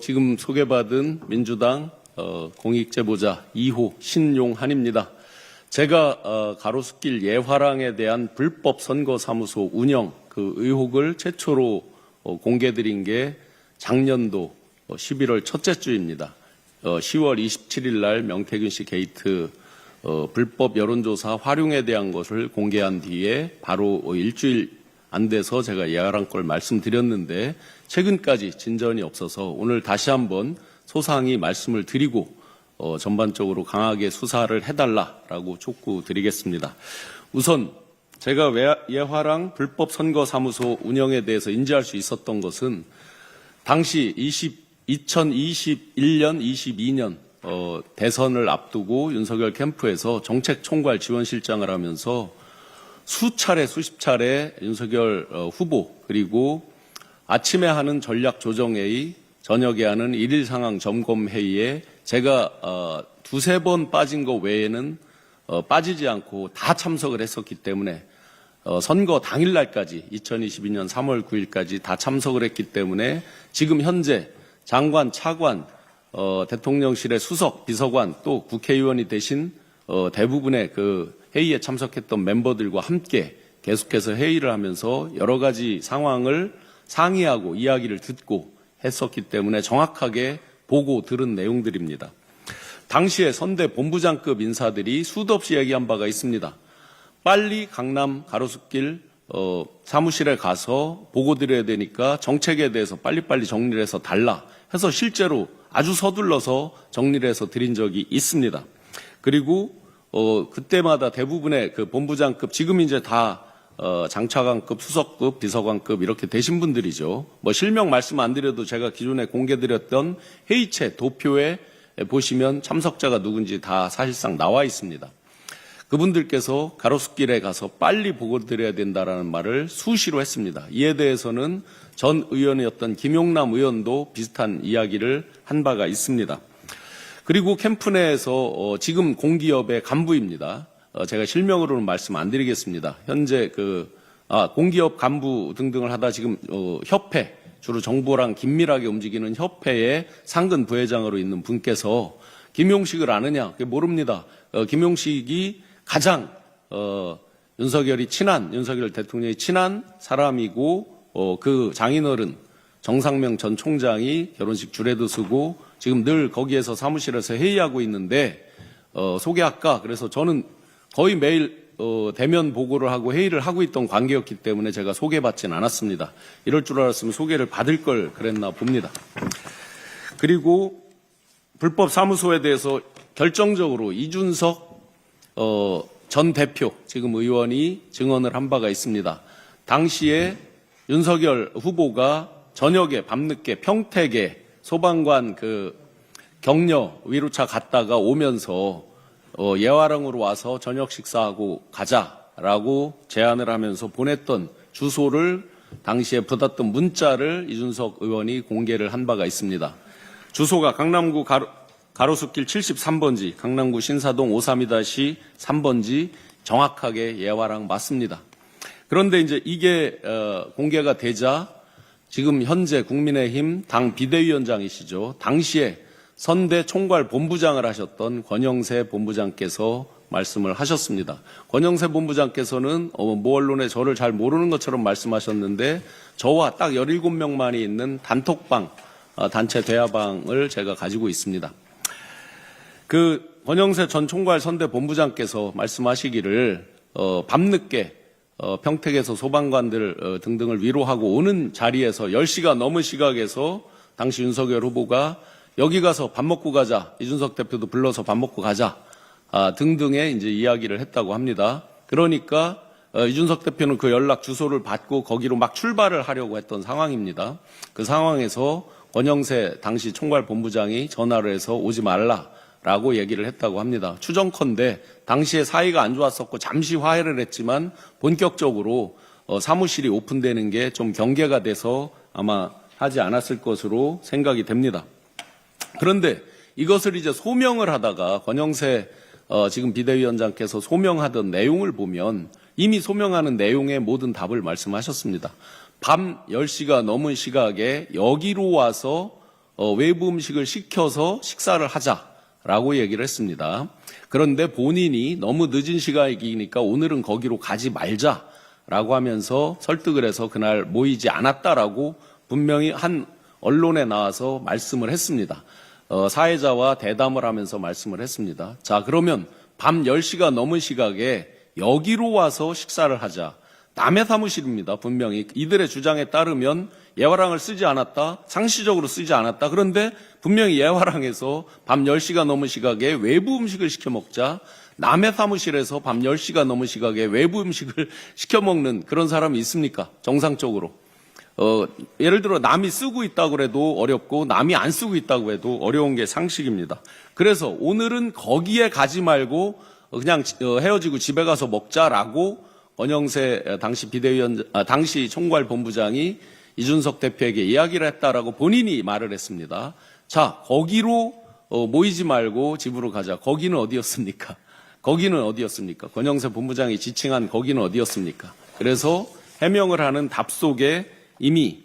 지금 소개받은 민주당 공익제보자 2호 신용한입니다. 제가 가로수길 예화랑에 대한 불법 선거사무소 운영 그 의혹을 최초로 공개드린 게 작년도 11월 첫째 주입니다. 10월 27일 날 명태균 씨 게이트 불법 여론조사 활용에 대한 것을 공개한 뒤에 바로 일주일 안 돼서 제가 예화랑 걸 말씀드렸는데 최근까지 진전이 없어서 오늘 다시 한번 소상히 말씀을 드리고 전반적으로 강하게 수사를 해달라라고 촉구드리겠습니다. 우선 제가 예화랑 불법 선거사무소 운영에 대해서 인지할 수 있었던 것은 당시 2021년, 22년 대선을 앞두고 윤석열 캠프에서 정책총괄 지원실장을 하면서 수십 차례 윤석열 후보 그리고 아침에 하는 전략조정회의, 저녁에 하는 일일 상황 점검회의에 제가 두세 번 빠진 거 외에는 빠지지 않고 다 참석을 했었기 때문에 선거 당일날까지 2022년 3월 9일까지 다 참석을 했기 때문에 지금 현재 장관, 차관, 대통령실의 수석, 비서관 또 국회의원이 되신 대부분의 그 회의에 참석했던 멤버들과 함께 계속해서 회의를 하면서 여러 가지 상황을 상의하고 이야기를 듣고 했었기 때문에 정확하게 보고 들은 내용들입니다. 당시에 선대 본부장급 인사들이 수도 없이 얘기한 바가 있습니다. 빨리 강남 가로수길 사무실에 가서 보고 드려야 되니까 정책에 대해서 빨리빨리 정리를 해서 달라 해서 실제로 아주 서둘러서 정리를 해서 드린 적이 있습니다. 그리고 그때마다 대부분의 그 본부장급 지금 이제 다 장차관급, 수석급, 비서관급 이렇게 되신 분들이죠. 뭐 실명 말씀 안 드려도 제가 기존에 공개드렸던 회의체 도표에 보시면 참석자가 누군지 다 사실상 나와 있습니다. 그분들께서 가로수길에 가서 빨리 보고 드려야 된다라는 말을 수시로 했습니다. 이에 대해서는 전 의원이었던 김용남 의원도 비슷한 이야기를 한 바가 있습니다. 그리고 캠프 내에서 지금 공기업의 간부입니다. 제가 실명으로는 말씀 안 드리겠습니다. 현재 공기업 간부 등등을 하다 지금 협회, 주로 정부랑 긴밀하게 움직이는 협회의 상근 부회장으로 있는 분께서 김용식을 아느냐? 모릅니다. 김용식이 가장 윤석열 대통령이 친한 사람이고 그 장인어른 정상명 전 총장이 결혼식 주례도 쓰고 지금 늘 거기에서 사무실에서 회의하고 있는데 소개할까? 그래서 저는 거의 매일 대면 보고를 하고 회의를 하고 있던 관계였기 때문에 제가 소개받진 않았습니다. 이럴 줄 알았으면 소개를 받을 걸 그랬나 봅니다. 그리고 불법 사무소에 대해서 결정적으로 이준석 전 대표 지금 의원이 증언을 한 바가 있습니다. 당시에 윤석열 후보가 저녁에 밤늦게 평택에 소방관 격려 위로차 갔다가 오면서 예화랑으로 와서 저녁 식사하고 가자라고 제안을 하면서 보냈던 주소를 당시에 받았던 문자를 이준석 의원이 공개를 한 바가 있습니다. 주소가 강남구 가로수길 73번지, 강남구 신사동 532-3번지 정확하게 예화랑 맞습니다. 그런데 이제 이게 공개가 되자 지금 현재 국민의힘 당 비대위원장이시죠. 당시에 선대 총괄 본부장을 하셨던 권영세 본부장께서 말씀을 하셨습니다. 권영세 본부장께서는 모 언론에 저를 잘 모르는 것처럼 말씀하셨는데 저와 딱 17명만이 있는 단톡방, 단체 대화방을 제가 가지고 있습니다. 그 권영세 전 총괄 선대 본부장께서 말씀하시기를 밤늦게 평택에서 소방관들 등등을 위로하고 오는 자리에서 10시가 넘은 시각에서 당시 윤석열 후보가 여기 가서 밥 먹고 가자. 이준석 대표도 불러서 밥 먹고 가자. 등등의 이제 이야기를 했다고 합니다. 그러니까 이준석 대표는 그 연락 주소를 받고 거기로 막 출발을 하려고 했던 상황입니다. 그 상황에서 권영세 당시 총괄 본부장이 전화를 해서 오지 말라라고 얘기를 했다고 합니다. 추정컨대 당시에 사이가 안 좋았었고 잠시 화해를 했지만 본격적으로 사무실이 오픈되는 게 좀 경계가 돼서 아마 하지 않았을 것으로 생각이 됩니다. 그런데 이것을 이제 소명을 하다가 권영세 지금 비대위원장께서 소명하던 내용을 보면 이미 소명하는 내용의 모든 답을 말씀하셨습니다. 밤 10시가 넘은 시각에 여기로 와서 외부 음식을 시켜서 식사를 하자라고 얘기를 했습니다. 그런데 본인이 너무 늦은 시각이니까 오늘은 거기로 가지 말자라고 하면서 설득을 해서 그날 모이지 않았다라고 분명히 한 언론에 나와서 말씀을 했습니다. 사회자와 대담을 하면서 말씀을 했습니다. 자, 그러면 밤 10시가 넘은 시각에 여기로 와서 식사를 하자. 남의 사무실입니다. 분명히 이들의 주장에 따르면 예화랑을 쓰지 않았다. 상시적으로 쓰지 않았다. 그런데 분명히 예화랑에서 밤 10시가 넘은 시각에 외부 음식을 시켜 먹자. 남의 사무실에서 밤 10시가 넘은 시각에 외부 음식을 시켜 먹는 그런 사람이 있습니까? 정상적으로. 예를 들어 남이 쓰고 있다고 해도 어렵고 남이 안 쓰고 있다고 해도 어려운 게 상식입니다. 그래서 오늘은 거기에 가지 말고 그냥 헤어지고 집에 가서 먹자라고 원영세 당시 총괄본부장이 이준석 대표에게 이야기를 했다라고 본인이 말을 했습니다. 자, 거기로 모이지 말고 집으로 가자. 거기는 어디였습니까? 거기는 어디였습니까? 권영세 본부장이 지칭한 거기는 어디였습니까? 그래서 해명을 하는 답 속에 이미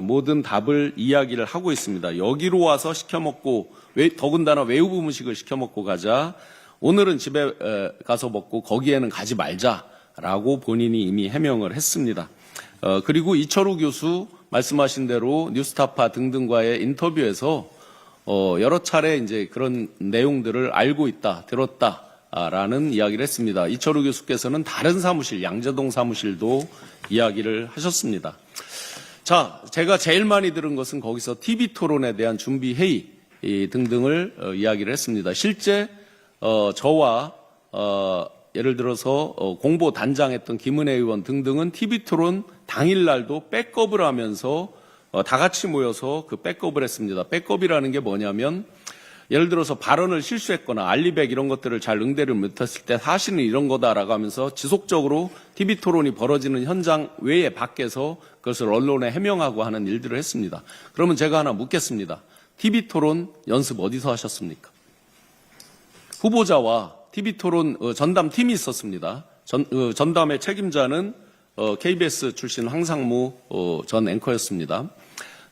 모든 답을 이야기를 하고 있습니다. 여기로 와서 시켜 먹고 더군다나 외부 음식을 시켜 먹고 가자. 오늘은 집에 가서 먹고 거기에는 가지 말자라고 본인이 이미 해명을 했습니다. 그리고 이철우 교수 말씀하신 대로 뉴스타파 등등과의 인터뷰에서 여러 차례 이제 그런 내용들을 알고 있다, 들었다라는 이야기를 했습니다. 이철우 교수께서는 다른 사무실, 양재동 사무실도 이야기를 하셨습니다. 자, 제가 제일 많이 들은 것은 거기서 TV 토론에 대한 준비 회의 등등을 이야기를 했습니다. 실제 저와 예를 들어서 공보 단장했던 김은혜 의원 등등은 TV 토론 당일날도 백업을 하면서 다 같이 모여서 그 백업을 했습니다. 백업이라는 게 뭐냐면 예를 들어서 발언을 실수했거나 알리백 이런 것들을 잘 응대를 못했을 때 사실은 이런 거다라고 하면서 지속적으로 TV 토론이 벌어지는 현장 외에 밖에서 그것을 언론에 해명하고 하는 일들을 했습니다. 그러면 제가 하나 묻겠습니다. TV 토론 연습 어디서 하셨습니까? 후보자와 TV 토론 전담 팀이 있었습니다. 전담의 책임자는 KBS 출신 황상무 전 앵커였습니다.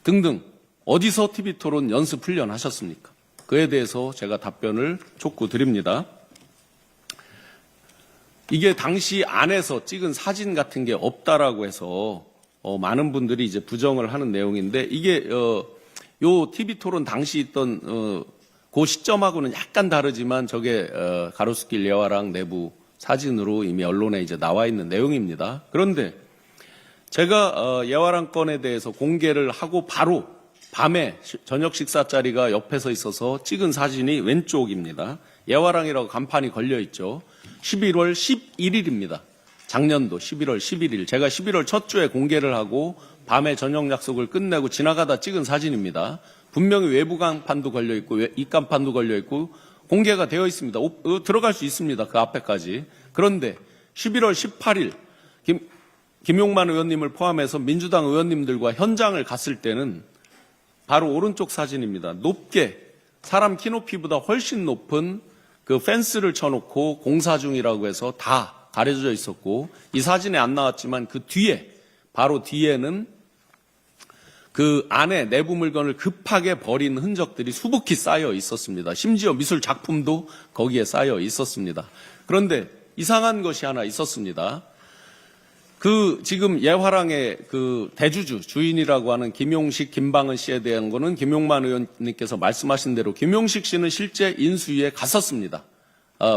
등등 어디서 TV 토론 연습 훈련 하셨습니까? 그에 대해서 제가 답변을 촉구드립니다. 이게 당시 안에서 찍은 사진 같은 게 없다라고 해서 많은 분들이 이제 부정을 하는 내용인데 이게 요 TV 토론 당시 있던 그 시점하고는 약간 다르지만 저게 가로수길 예화랑 내부 사진으로 이미 언론에 이제 나와 있는 내용입니다. 그런데 제가 예화랑 건에 대해서 공개를 하고 바로 밤에 저녁 식사 자리가 옆에서 있어서 찍은 사진이 왼쪽입니다. 예화랑이라고 간판이 걸려 있죠. 11월 11일입니다. 작년도 11월 11일. 제가 11월 첫 주에 공개를 하고 밤에 저녁 약속을 끝내고 지나가다 찍은 사진입니다. 분명히 외부 간판도 걸려 있고 입간판도 걸려 있고 공개가 되어 있습니다. 들어갈 수 있습니다. 그 앞에까지. 그런데 11월 18일 김용만 의원님을 포함해서 민주당 의원님들과 현장을 갔을 때는 바로 오른쪽 사진입니다. 높게 사람 키높이보다 훨씬 높은 그 펜스를 쳐놓고 공사 중이라고 해서 다 가려져 있었고 이 사진에 안 나왔지만 그 뒤에 바로 뒤에는 그 안에 내부 물건을 급하게 버린 흔적들이 수북히 쌓여 있었습니다. 심지어 미술 작품도 거기에 쌓여 있었습니다. 그런데 이상한 것이 하나 있었습니다. 그 지금 예화랑의 그 대주주 주인이라고 하는 김용식, 김방은 씨에 대한 거는 김용만 의원님께서 말씀하신 대로 김용식 씨는 실제 인수위에 갔었습니다.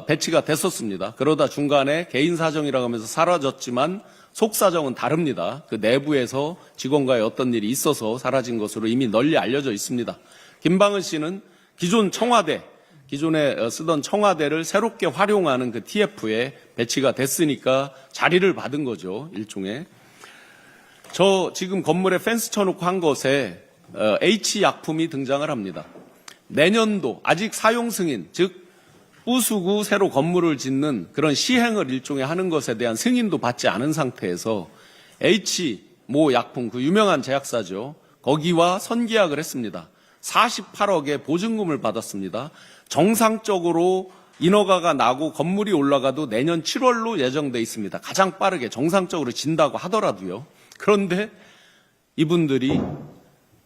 배치가 됐었습니다. 그러다 중간에 개인 사정이라고 하면서 사라졌지만 속 사정은 다릅니다. 그 내부에서 직원과의 어떤 일이 있어서 사라진 것으로 이미 널리 알려져 있습니다. 김방은 씨는 기존에 쓰던 청와대를 새롭게 활용하는 그 TF에 배치가 됐으니까 자리를 받은 거죠. 일종의. 저 지금 건물에 펜스 쳐놓고 한 것에 H약품이 등장을 합니다. 내년도 아직 사용 승인, 즉 부수고 새로 건물을 짓는 그런 시행을 일종의 하는 것에 대한 승인도 받지 않은 상태에서 H모 약품, 그 유명한 제약사죠. 거기와 선계약을 했습니다. 48억의 보증금을 받았습니다. 정상적으로 인허가가 나고 건물이 올라가도 내년 7월로 예정돼 있습니다. 가장 빠르게 정상적으로 진다고 하더라도요. 그런데 이분들이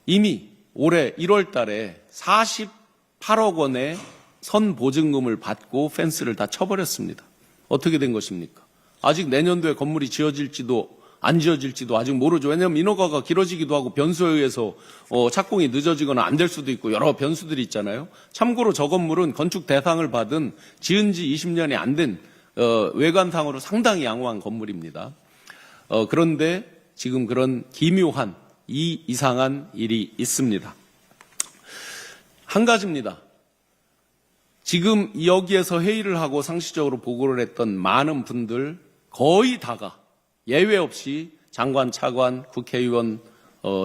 이미 올해 1월 달에 48억 원의 선보증금을 받고 펜스를 다 쳐버렸습니다. 어떻게 된 것입니까? 아직 내년도에 건물이 지어질지도 안 지어질지도 아직 모르죠. 왜냐하면 인허가가 길어지기도 하고 변수에 의해서 착공이 늦어지거나 안 될 수도 있고 여러 변수들이 있잖아요. 참고로 저 건물은 건축 대상을 받은 지은 지 20년이 안 된 외관상으로 상당히 양호한 건물입니다. 그런데 지금 그런 기묘한 이상한 일이 있습니다. 한 가지입니다. 지금 여기에서 회의를 하고 상시적으로 보고를 했던 많은 분들 거의 다가 예외 없이 장관, 차관, 국회의원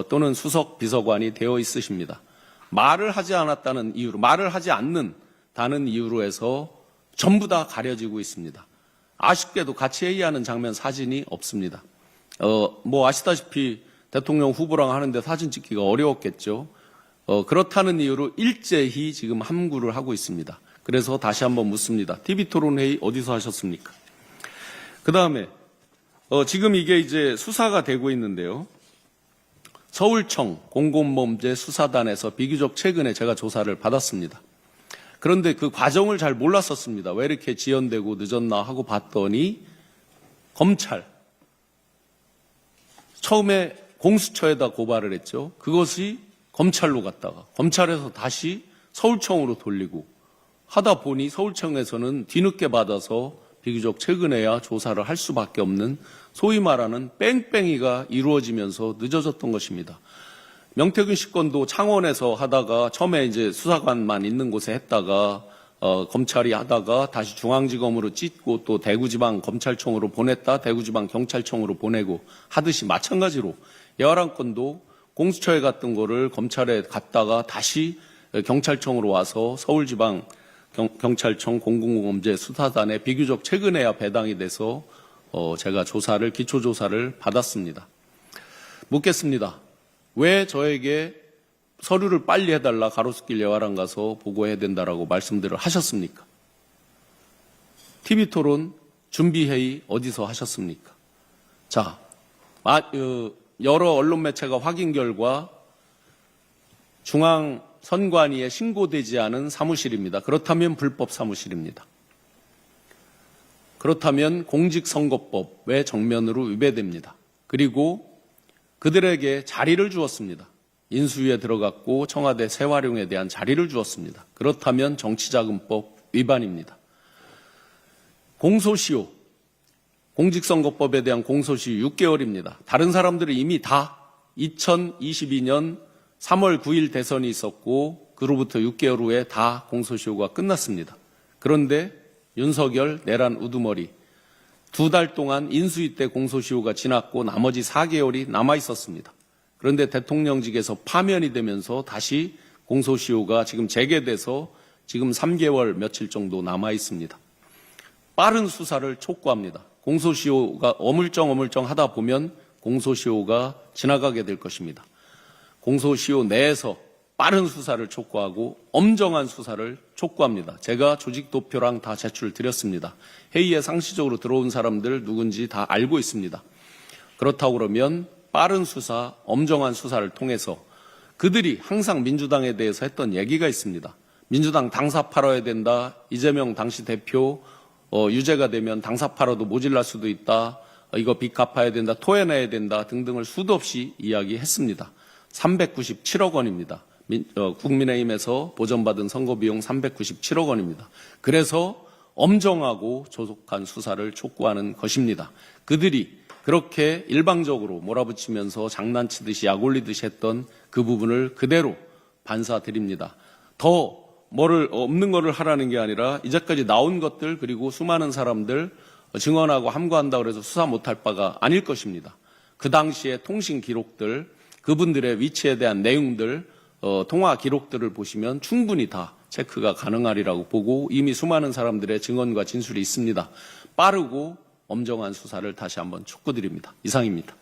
또는 수석 비서관이 되어 있으십니다. 말을 하지 않았다는 이유로, 말을 하지 않는다는 이유로 해서 전부 다 가려지고 있습니다. 아쉽게도 같이 회의하는 장면 사진이 없습니다. 아시다시피 대통령 후보랑 하는데 사진 찍기가 어려웠겠죠. 그렇다는 이유로 일제히 지금 함구를 하고 있습니다. 그래서 다시 한번 묻습니다. TV토론회의 어디서 하셨습니까? 그 다음에 지금 이게 이제 수사가 되고 있는데요. 서울청 공공범죄 수사단에서 비교적 최근에 제가 조사를 받았습니다. 그런데 그 과정을 잘 몰랐었습니다. 왜 이렇게 지연되고 늦었나 하고 봤더니 검찰 처음에 공수처에다 고발을 했죠. 그것이 검찰로 갔다가 검찰에서 다시 서울청으로 돌리고 하다 보니 서울청에서는 뒤늦게 받아서 비교적 최근에야 조사를 할 수밖에 없는 소위 말하는 뺑뺑이가 이루어지면서 늦어졌던 것입니다. 명태균 씨 건도 창원에서 하다가 처음에 이제 수사관만 있는 곳에 했다가 검찰이 하다가 다시 중앙지검으로 찢고 또 대구지방검찰청으로 보냈다 대구지방경찰청으로 보내고 하듯이 마찬가지로 예화랑 건도 공수처에 갔던 거를 검찰에 갔다가 다시 경찰청으로 와서 서울지방 경찰청 공공범죄 수사단에 비교적 최근에야 배당이 돼서 제가 기초조사를 받았습니다. 묻겠습니다. 왜 저에게 서류를 빨리 해달라 가로수길 예화랑 가서 보고해야 된다라고 말씀들을 하셨습니까? TV토론 준비회의 어디서 하셨습니까? 자, 여러 언론 매체가 확인 결과 중앙선관위에 신고되지 않은 사무실입니다. 그렇다면 불법 사무실입니다. 그렇다면 공직선거법의 정면으로 위배됩니다. 그리고 그들에게 자리를 주었습니다. 인수위에 들어갔고 청와대 세활용에 대한 자리를 주었습니다. 그렇다면 정치자금법 위반입니다. 공소시효, 공직선거법에 대한 공소시효 6개월입니다. 다른 사람들은 이미 다 2022년 3월 9일 대선이 있었고 그로부터 6개월 후에 다 공소시효가 끝났습니다. 그런데 윤석열 내란 우두머리 2달 동안 인수위 때 공소시효가 지났고 나머지 4개월이 남아 있었습니다. 그런데 대통령직에서 파면이 되면서 다시 공소시효가 지금 재개돼서 지금 3개월 며칠 정도 남아 있습니다. 빠른 수사를 촉구합니다. 공소시효가 어물쩡 하다 보면 공소시효가 지나가게 될 것입니다. 공소시효 내에서 빠른 수사를 촉구하고 엄정한 수사를 촉구합니다. 제가 조직도표랑 다 제출드렸습니다. 회의에 상시적으로 들어온 사람들 누군지 다 알고 있습니다. 그렇다고 그러면 빠른 수사, 엄정한 수사를 통해서 그들이 항상 민주당에 대해서 했던 얘기가 있습니다. 민주당 당사 팔아야 된다. 이재명 당시 대표 유죄가 되면 당사 팔아도 모질랄 수도 있다. 이거 빚 갚아야 된다. 토해내야 된다. 등등을 수도 없이 이야기했습니다. 397억 원입니다. 국민의힘에서 보전받은 선거비용 397억 원입니다. 그래서 엄정하고 조속한 수사를 촉구하는 것입니다. 그들이 그렇게 일방적으로 몰아붙이면서 장난치듯이 약올리듯이 했던 그 부분을 그대로 반사드립니다. 더 없는 거를 하라는 게 아니라 이제까지 나온 것들 그리고 수많은 사람들 증언하고 함구한다고 해서 수사 못할 바가 아닐 것입니다. 그 당시의 통신 기록들, 그분들의 위치에 대한 내용들, 통화 기록들을 보시면 충분히 다 체크가 가능하리라고 보고 이미 수많은 사람들의 증언과 진술이 있습니다. 빠르고 엄정한 수사를 다시 한번 촉구드립니다. 이상입니다.